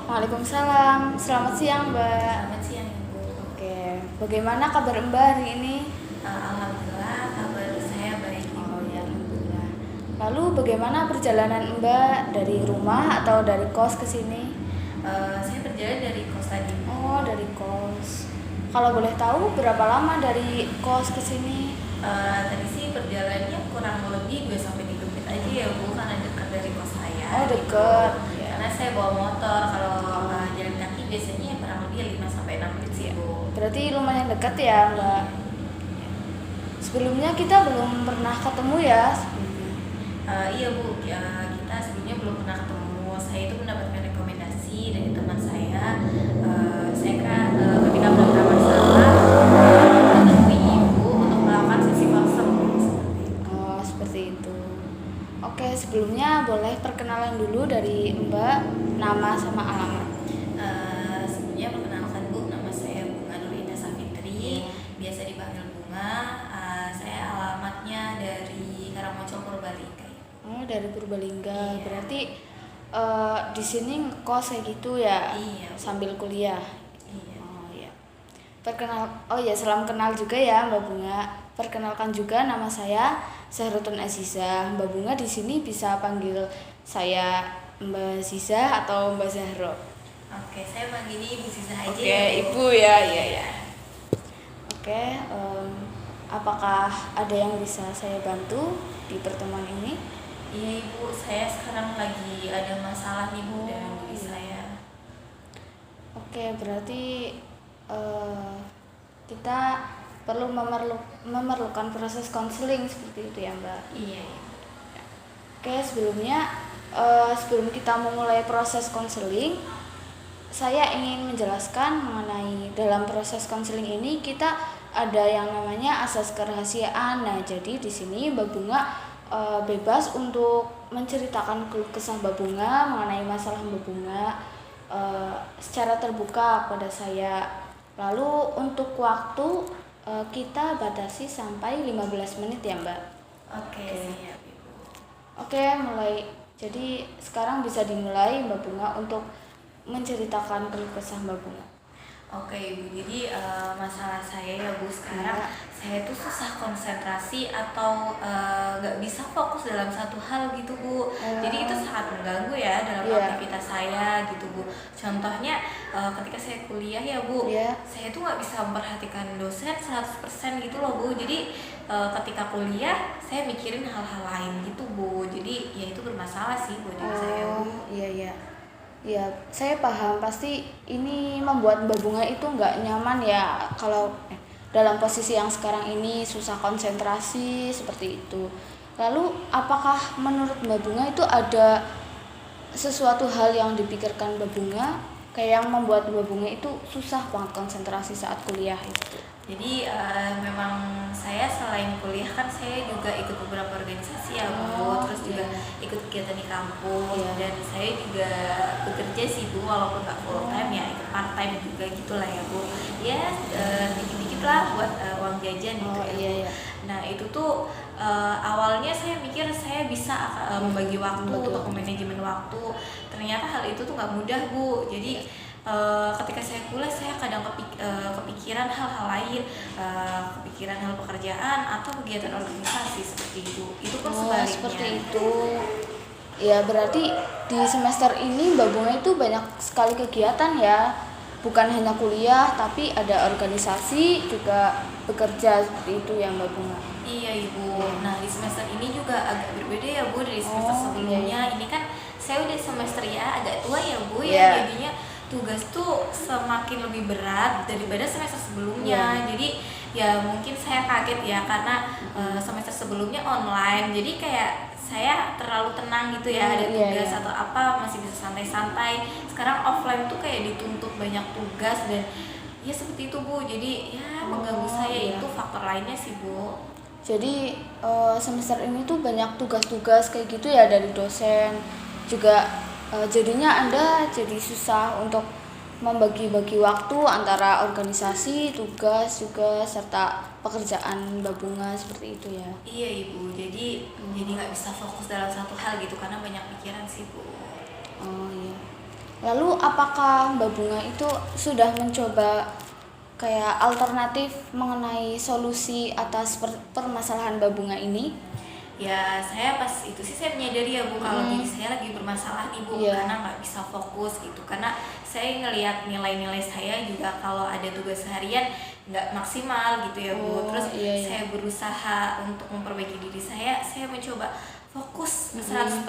Waalaikumsalam. Selamat siang, Mbak. Selamat siang Ibu. Oke, bagaimana kabar Mbak hari ini? Alhamdulillah kabar saya baik Ibu. Oh ya, alhamdulillah. Lalu bagaimana perjalanan Mbak dari rumah atau dari kos ke sini? Saya berjalan dari kos tadi. Oh, dari kos. Kalau boleh tahu berapa lama dari kos ke sini? Tadi sih perjalanannya kurang lebih 2 sampai 3 menit aja ya Bu, karena dekat dari kos saya. Oh, dekat. Ya. Karena saya bawa motor, kalau jalan kaki biasanya kurang lebih 5 sampai 6 menit sih Bu. Berarti lumayan dekat ya, Mbak. Sebelumnya kita belum pernah ketemu ya sebelumnya. Iya Bu, kita sebelumnya belum pernah ketemu. Saya itu mendapatkan rekomendasi dari teman saya. Saya kan ketika ada masalah menemui Ibu untuk melakukan sesi balsam seperti itu. Oh, seperti itu. Oke, sebelumnya boleh perkenalan dulu dari Mbak, nama sama alamat. Sebelumnya perkenalkan Bu, nama saya Bunga Nurina Safitri, biasa dipanggil Bunga. Saya alamatnya dari Karangmoncol Purbalingga. Oh, dari Purbalingga. Iya. Berarti di sini ngekos kayak gitu ya? Iya. Sambil kuliah. Iya. Oh iya. Oh ya, salam kenal juga ya Mbak Bunga. Perkenalkan juga nama saya Zahrutun Aziza. Mbak Bunga di sini bisa panggil saya Mbak Ziza atau Mbak Zahro. Oke, saya panggilnya Ibu Sisa aja. Oke, ya, Bu. Ibu ya, iya ya. Oke, apakah ada yang bisa saya bantu di pertemuan ini? Iya Ibu, saya sekarang lagi ada masalah nih Bu dengan diri iya. saya. Oke, berarti kita perlu memerlukan proses konseling seperti itu ya Mbak. Iya. Oke, sebelumnya sebelum kita memulai proses konseling, saya ingin menjelaskan mengenai dalam proses konseling ini kita ada yang namanya asas kerahasiaan. Nah, jadi di sini Mbak Bunga bebas untuk menceritakan keluh kesah Mbak Bunga mengenai masalah Mbak Bunga secara terbuka kepada saya. Lalu untuk waktu kita batasi sampai 15 menit ya Mbak. Oke. Siap Ibu. Oke, mulai. Jadi sekarang bisa dimulai Mbak Bunga untuk menceritakan keluh kesah Mbak Bunga. Oke Ibu, jadi masalah saya ya Bu sekarang saya tuh susah konsentrasi atau nggak bisa fokus dalam satu hal gitu Bu. Jadi itu sangat mengganggu ya dalam aktivitas saya gitu Bu. Contohnya ketika saya kuliah ya Bu, saya tuh nggak bisa memperhatikan dosen 100% gitu loh Bu. Jadi ketika kuliah saya mikirin hal-hal lain gitu Bu. Jadi ya itu bermasalah sih buat diri saya Bu. Iya. Ya, saya paham, pasti ini membuat Mbak Bunga itu nggak nyaman ya kalau dalam posisi yang sekarang ini susah konsentrasi seperti itu. Lalu apakah menurut Mbak Bunga itu ada sesuatu hal yang dipikirkan Mbak Bunga kayak yang membuat Mbak Bunga itu susah banget konsentrasi saat kuliah itu? Jadi memang saya selain kuliah kan saya juga ikut beberapa organisasi ya Bu, terus juga ikut kegiatan di kampus dan saya juga bekerja sih Bu, walaupun nggak full time ya, ikut part time juga gitulah ya Bu. Ya dikit-dikit lah buat uang jajan gitu ya. Nah itu tuh awalnya saya mikir saya bisa membagi waktu untuk memanajemen waktu. Ternyata hal itu tuh nggak mudah Bu. Jadi ketika saya kuliah saya kadang kepikiran hal-hal lain, kepikiran hal pekerjaan atau kegiatan organisasi seperti itu pun sebaliknya. Seperti itu ya, berarti di semester ini Mbak Bunga itu banyak sekali kegiatan ya, bukan hanya kuliah tapi ada organisasi juga bekerja seperti itu ya Mbak Bunga. Iya Ibu, nah di semester ini juga agak berbeda ya Bu dari semester sebelumnya. Ini kan saya udah semester ya agak tua ya Bu ya, jadinya tugas tuh semakin lebih berat daripada semester sebelumnya. Jadi ya mungkin saya kaget ya karena semester sebelumnya online, jadi kayak saya terlalu tenang gitu ya, ada tugas atau apa masih bisa santai-santai. Sekarang offline tuh kayak dituntut banyak tugas dan ya seperti itu Bu. Jadi ya mengganggu saya itu faktor lainnya sih Bu. Jadi semester ini tuh banyak tugas-tugas kayak gitu ya dari dosen juga. Jadinya Anda jadi susah untuk membagi-bagi waktu antara organisasi, tugas juga serta pekerjaan Mbak Bunga seperti itu ya. Iya Ibu, jadi nggak bisa fokus dalam satu hal gitu karena banyak pikiran sih Bu. Oh iya. Lalu apakah Mbak Bunga itu sudah mencoba kayak alternatif mengenai solusi atas permasalahan Mbak Bunga ini? Ya saya pas itu sih saya menyadari ya Bu kalau diri saya lagi bermasalah nih Bu, karena nggak bisa fokus gitu, karena saya ngelihat nilai-nilai saya juga kalau ada tugas harian nggak maksimal gitu ya Bu. Terus saya berusaha untuk memperbaiki diri saya mencoba fokus 100%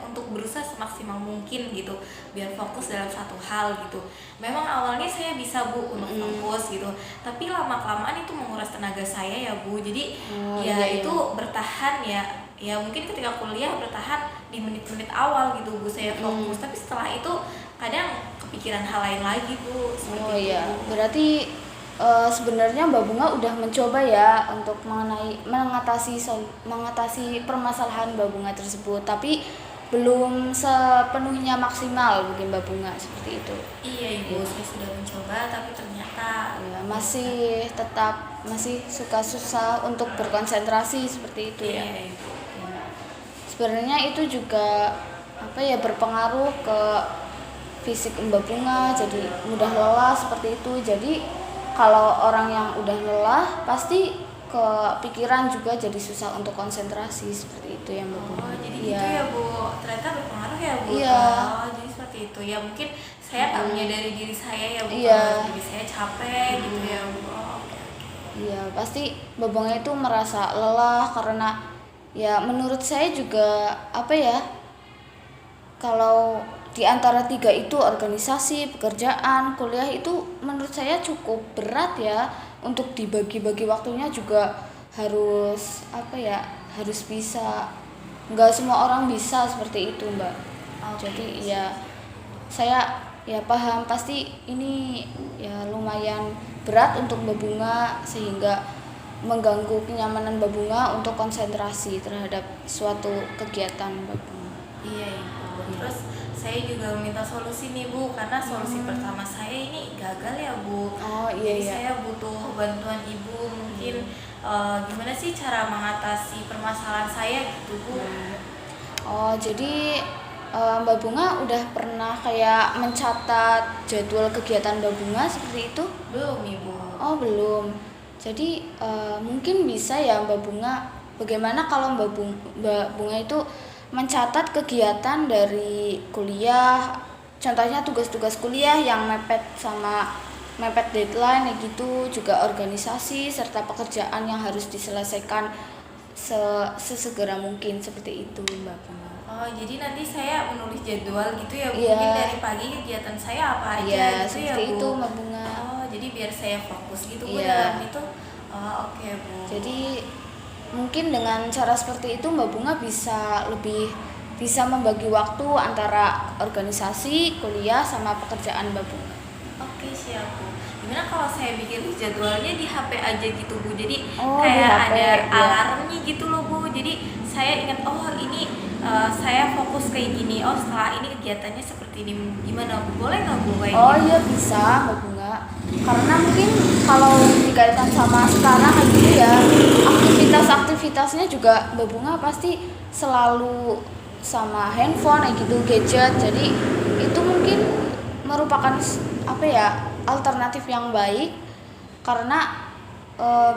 untuk berusaha semaksimal mungkin gitu biar fokus dalam satu hal gitu. Memang awalnya saya bisa Bu untuk fokus gitu, tapi lama-kelamaan itu menguras tenaga saya ya Bu. Jadi itu bertahan ya mungkin ketika kuliah bertahan di menit-menit awal gitu Bu saya fokus, tapi setelah itu kadang kepikiran hal lain lagi Bu seperti itu. Berarti sebenarnya Mbak Bunga udah mencoba ya untuk mengatasi permasalahan Mbak Bunga tersebut, tapi belum sepenuhnya maksimal bagi Mbak Bunga seperti itu. Iya Ibu, saya sudah mencoba tapi ternyata masih suka susah untuk berkonsentrasi seperti itu ya. Iya Ibu. Sebenarnya itu juga berpengaruh ke fisik Mbak Bunga, jadi mudah lelah seperti itu. Jadi kalau orang yang udah lelah pasti kepikiran juga jadi susah untuk konsentrasi seperti itu ya Mbak Bunga. Oh jadi gitu ya Bu, ternyata berpengaruh ya Bu. Iya. Oh jadi seperti itu ya, mungkin saya tak menyadari diri saya ya Bu, diri saya capek gitu ya Bu. Iya pasti Mbak Bunga itu merasa lelah karena ya menurut saya juga kalau di antara 3 itu organisasi, pekerjaan, kuliah itu menurut saya cukup berat ya untuk dibagi-bagi waktunya juga harus harus bisa. Nggak semua orang bisa seperti itu Mbak. Jadi ya saya paham pasti ini ya lumayan berat untuk Mbak Bunga sehingga mengganggu kenyamanan Mbak Bunga untuk konsentrasi terhadap suatu kegiatan Mbak Bunga. Iya Ibu. Terus saya juga meminta solusi nih Bu, karena solusi pertama saya ini gagal ya Bu. Jadi saya butuh bantuan Ibu, mungkin gimana sih cara mengatasi permasalahan saya gitu Bu. Jadi Mbak Bunga udah pernah kayak mencatat jadwal kegiatan Mbak Bunga seperti itu? Belum Ibu. Oh belum. Jadi mungkin bisa ya Mbak Bunga, bagaimana kalau Mbak Bunga itu mencatat kegiatan dari kuliah, contohnya tugas-tugas kuliah yang mepet deadline gitu, juga organisasi serta pekerjaan yang harus diselesaikan sesegera mungkin seperti itu Mbak Bunga. Oh jadi nanti saya menulis jadwal gitu ya Bu, mungkin dari pagi kegiatan saya apa aja gitu ya Bu. Itu Mbak Bunga. Oh jadi biar saya fokus gitu Bu dalam itu. Oh oke Bu. Jadi mungkin dengan cara seperti itu Mbak Bunga bisa membagi waktu antara organisasi, kuliah sama pekerjaan Mbak Bunga. Oke siap Bu. Gimana kalau saya bikin jadwalnya di HP aja gitu Bu, jadi kayak ada alarmnya gitu loh Bu, jadi saya ingat ini saya fokus kayak gini, setelah ini kegiatannya seperti ini, gimana Bu, boleh nggak Bu kayak gitu? Iya bisa Mbak Bunga, karena mungkin kalau dikaitkan sama sekarang kayak gitu ya, aktivitasnya juga Mbak Bunga pasti selalu sama handphone kayak gitu, gadget, jadi itu mungkin merupakan alternatif yang baik karena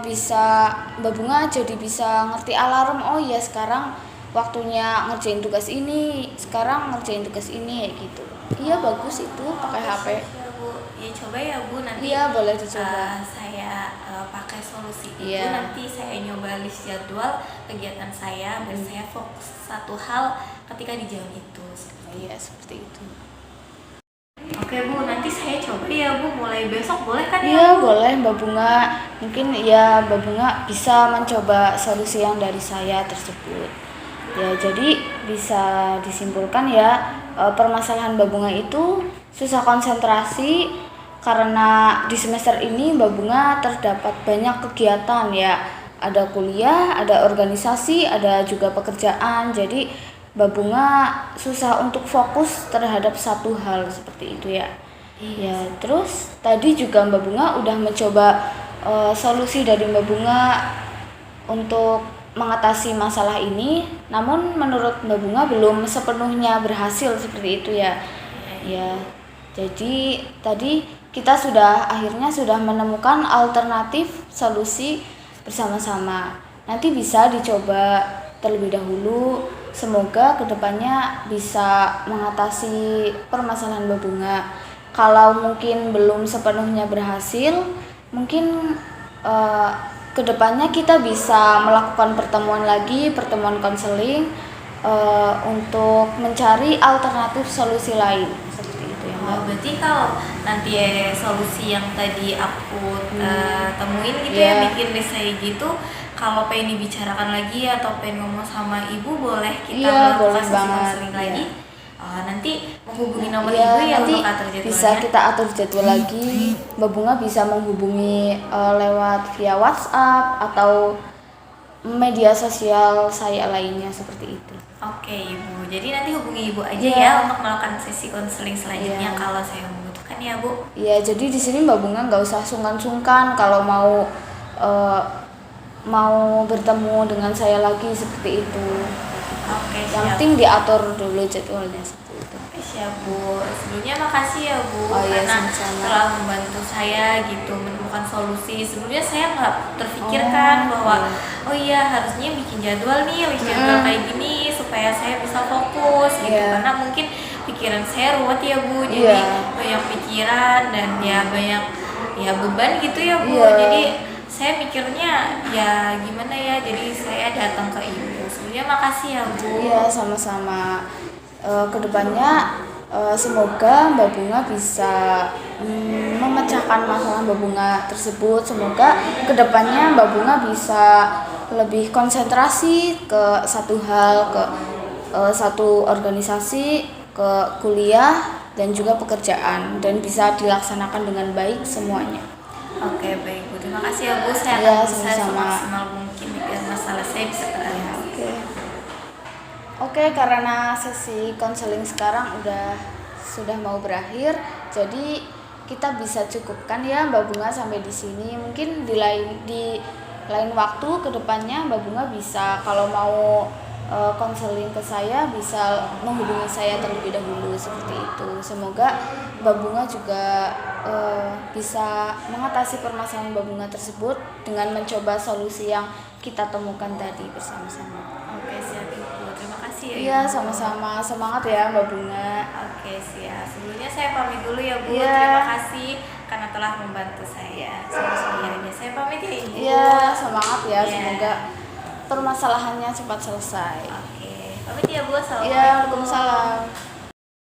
bisa Mbak Bunga jadi bisa ngerti alarm, sekarang waktunya ngerjain tugas ini, sekarang ngerjain tugas ini kayak gitu. Iya bagus itu pakai HP. Ya Bu, ya coba ya Bu nanti. Iya boleh dicoba. Saya pakai solusi itu, nanti saya nyoba list jadwal kegiatan saya biar saya fokus satu hal ketika di jam itu. Iya seperti itu. Oke Bu, nanti saya coba ya Bu, mulai besok boleh kan ya? Iya boleh Mbak Bunga, mungkin ya Mbak Bunga bisa mencoba solusi yang dari saya tersebut. Ya jadi bisa disimpulkan ya permasalahan Mbak Bunga itu susah konsentrasi karena di semester ini Mbak Bunga terdapat banyak kegiatan ya, ada kuliah, ada organisasi, ada juga pekerjaan, jadi Mbak Bunga susah untuk fokus terhadap satu hal seperti itu ya. Ya terus tadi juga Mbak Bunga udah mencoba solusi dari Mbak Bunga untuk mengatasi masalah ini, namun menurut Mbak Bunga belum sepenuhnya berhasil seperti itu ya. Ya, jadi tadi kita akhirnya sudah menemukan alternatif solusi bersama-sama. Nanti bisa dicoba terlebih dahulu. Semoga kedepannya bisa mengatasi permasalahan berbunga. Kalau mungkin belum sepenuhnya berhasil, mungkin kedepannya kita bisa melakukan pertemuan konseling untuk mencari alternatif solusi lain seperti itu ya Mbak. Berarti kalau nanti solusi yang tadi aku temuin gitu ya, bikin desain gitu, kalau pengen dibicarakan lagi atau pengen ngomong sama ibu, boleh kita melakukan sesi konseling lagi. Nanti menghubungi nomor ibu ya untuk atur jadwalnya. Bisa kita atur jadwal lagi. Mbak Bunga bisa menghubungi lewat via WhatsApp atau media sosial saya lainnya seperti itu. Oke Ibu, jadi nanti hubungi Ibu aja ya untuk melakukan sesi konseling selanjutnya kalau saya membutuhkan ya Bu. Iya, jadi di sini Mbak Bunga nggak usah sungkan-sungkan kalau mau bertemu dengan saya lagi seperti itu. Oke, yang penting diatur dulu jadwalnya seperti itu. Siap Bu, sebelumnya makasih ya Bu karena telah membantu saya gitu menemukan solusi. Sebelumnya saya nggak terfikirkan bahwa harusnya bikin jadwal nih, kayak gini supaya saya bisa fokus gitu. Karena mungkin pikiran saya ruwet ya Bu, jadi banyak pikiran dan banyak beban gitu ya Bu. Jadi saya mikirnya gimana ya, jadi saya datang ke Ibu. Sebelumnya makasih ya Bu. Iya, sama-sama. Kedepannya semoga Mbak Bunga bisa memecahkan masalah Mbak Bunga tersebut. Semoga kedepannya Mbak Bunga bisa lebih konsentrasi ke satu hal, ke satu organisasi, ke kuliah dan juga pekerjaan, dan bisa dilaksanakan dengan baik semuanya. Oke, baik Bu, terima kasih ya Bu. Saya akan berusaha semaksimal mungkin biar masalah saya bisa teratasi. Oke, karena sesi konseling sekarang sudah mau berakhir, jadi kita bisa cukupkan ya Mbak Bunga sampai di sini. Mungkin di lain waktu kedepannya Mbak Bunga bisa, kalau mau konseling ke saya, bisa menghubungi saya terlebih dahulu seperti itu. Semoga Mbak Bunga juga bisa mengatasi permasalahan Mbak Bunga tersebut dengan mencoba solusi yang kita temukan tadi bersama-sama. Oke, siap Ibu. Terima kasih ya Ibu. Iya, sama-sama. Semangat ya Mbak Bunga. Oke, siap. Sebelumnya saya pamit dulu ya Bu. Terima kasih karena telah membantu saya. Saya pamit ya Ibu. Iya, semangat ya. Semoga permasalahannya cepat selesai. Oke. Pamit ya Bu. Assalamualaikum. Iya, waalaikumsalam.